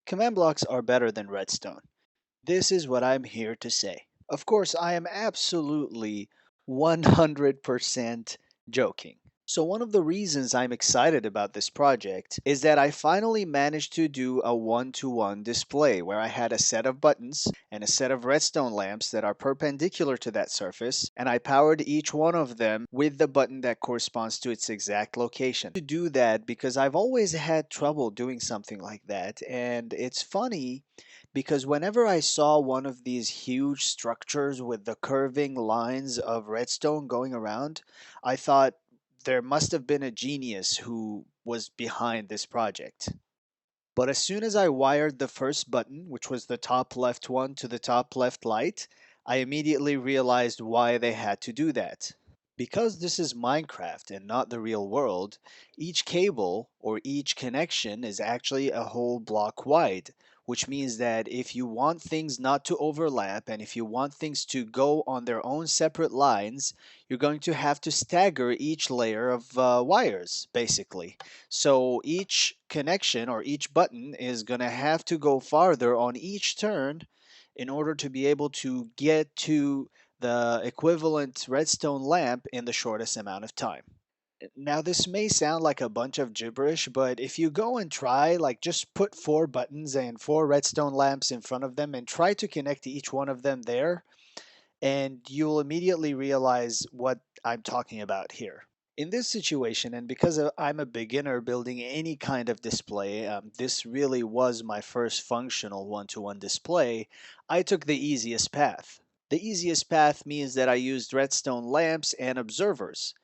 Command blocks are better than redstone. This is what I'm here to say. Of course, I am absolutely 100% joking. So, one of the reasons I'm excited about this project is that I finally managed to do a one-to-one display where I had a set of buttons and a set of redstone lamps that are perpendicular to that surface, and I powered each one of them with the button that corresponds to its exact location. To do that because I've always had trouble doing something like that, and it's funny because whenever I saw one of these huge structures with the curving lines of redstone going around, I thought there must have been a genius who was behind this project. But as soon as I wired the first button, which was the top left one, to the top left light, I immediately realized why they had to do that. Because this is Minecraft and not the real world, each cable or each connection is actually a whole block wide, which means that if you want things not to overlap and if you want things to go on their own separate lines, you're going to have to stagger each layer of wires, basically. So each connection or each button is going to have to go farther on each turn in order to be able to get to the equivalent redstone lamp in the shortest amount of time. Now, this may sound like a bunch of gibberish, but if you go and try, like just put four buttons and four redstone lamps in front of them and try to connect to each one of them there, and you'll immediately realize what I'm talking about here. In this situation, and because I'm a beginner building any kind of display, this really was my first functional one-to-one display, I took the easiest path. The easiest path means that I used redstone lamps and observers,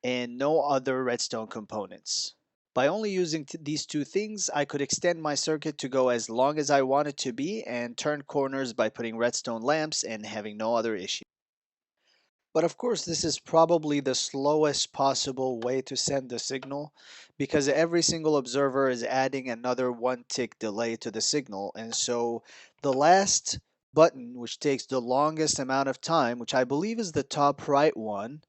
and no other redstone components. By only using these two things, I could extend my circuit to go as long as I want it to be and turn corners by putting redstone lamps and having no other issue. But of course, this is probably the slowest possible way to send the signal because every single observer is adding another one tick delay to the signal. And so the last button, which takes the longest amount of time, which I believe is the top right one,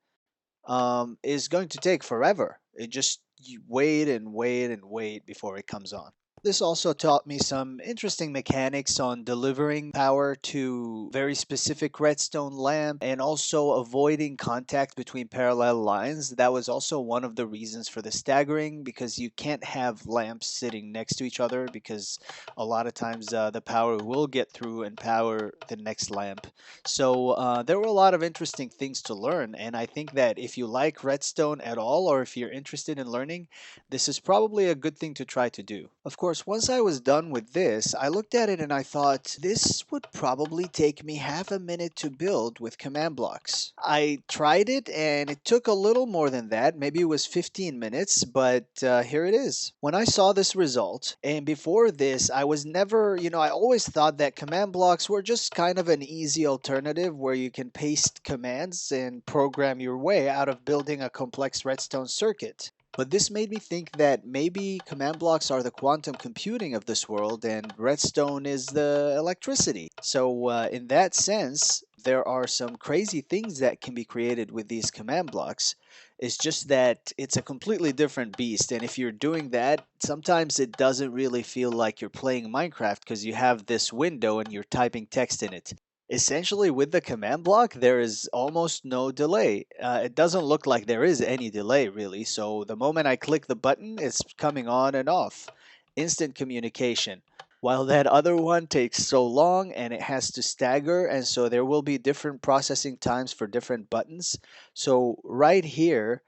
is going to take forever. It just you wait and wait and wait before it comes on. This also taught me some interesting mechanics on delivering power to very specific redstone lamp and also avoiding contact between parallel lines. That was also one of the reasons for the staggering because you can't have lamps sitting next to each other because a lot of times the power will get through and power the next lamp. So there were a lot of interesting things to learn, and I think that if you like redstone at all or if you're interested in learning, this is probably a good thing to try to do. Of course, once I was done with this, I looked at it and I thought this would probably take me half a minute to build with command blocks. I tried it and it took a little more than that. Maybe it was 15 minutes, but here it is. When I saw this result, and before this, I was never, I always thought that command blocks were just kind of an easy alternative where you can paste commands and program your way out of building a complex redstone circuit. But this made me think that maybe command blocks are the quantum computing of this world and redstone is the electricity. So, in that sense, there are some crazy things that can be created with these command blocks. It's just that it's a completely different beast. And if you're doing that, sometimes it doesn't really feel like you're playing Minecraft because you have this window and you're typing text in it. Essentially, with the command block, there is almost no delay. It doesn't look like there is any delay, really. So the moment I click the button, it's coming on and off. Instant communication. While that other one takes so long and it has to stagger, and so there will be different processing times for different buttons. So right here,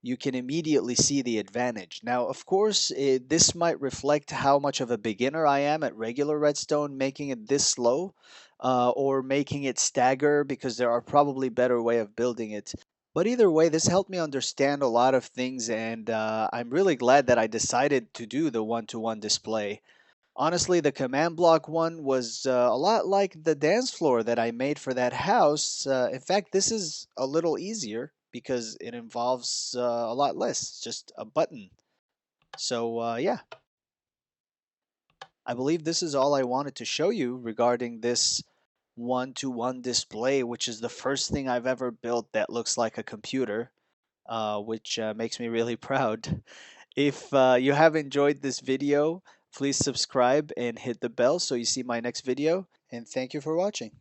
you can immediately see the advantage. Now, of course, this might reflect how much of a beginner I am at regular redstone, making it this slow, or making it stagger because there are probably better way of building it. But either way, this helped me understand a lot of things, and I'm really glad that I decided to do the one-to-one display. Honestly, the command block one was a lot like the dance floor that I made for that house. In fact, this is a little easier because it involves a lot less, just a button. So, yeah, I believe this is all I wanted to show you regarding this one-to-one display, which is the first thing I've ever built that looks like a computer, which makes me really proud. If you have enjoyed this video, Please subscribe and hit the bell so you see my next video. And thank you for watching.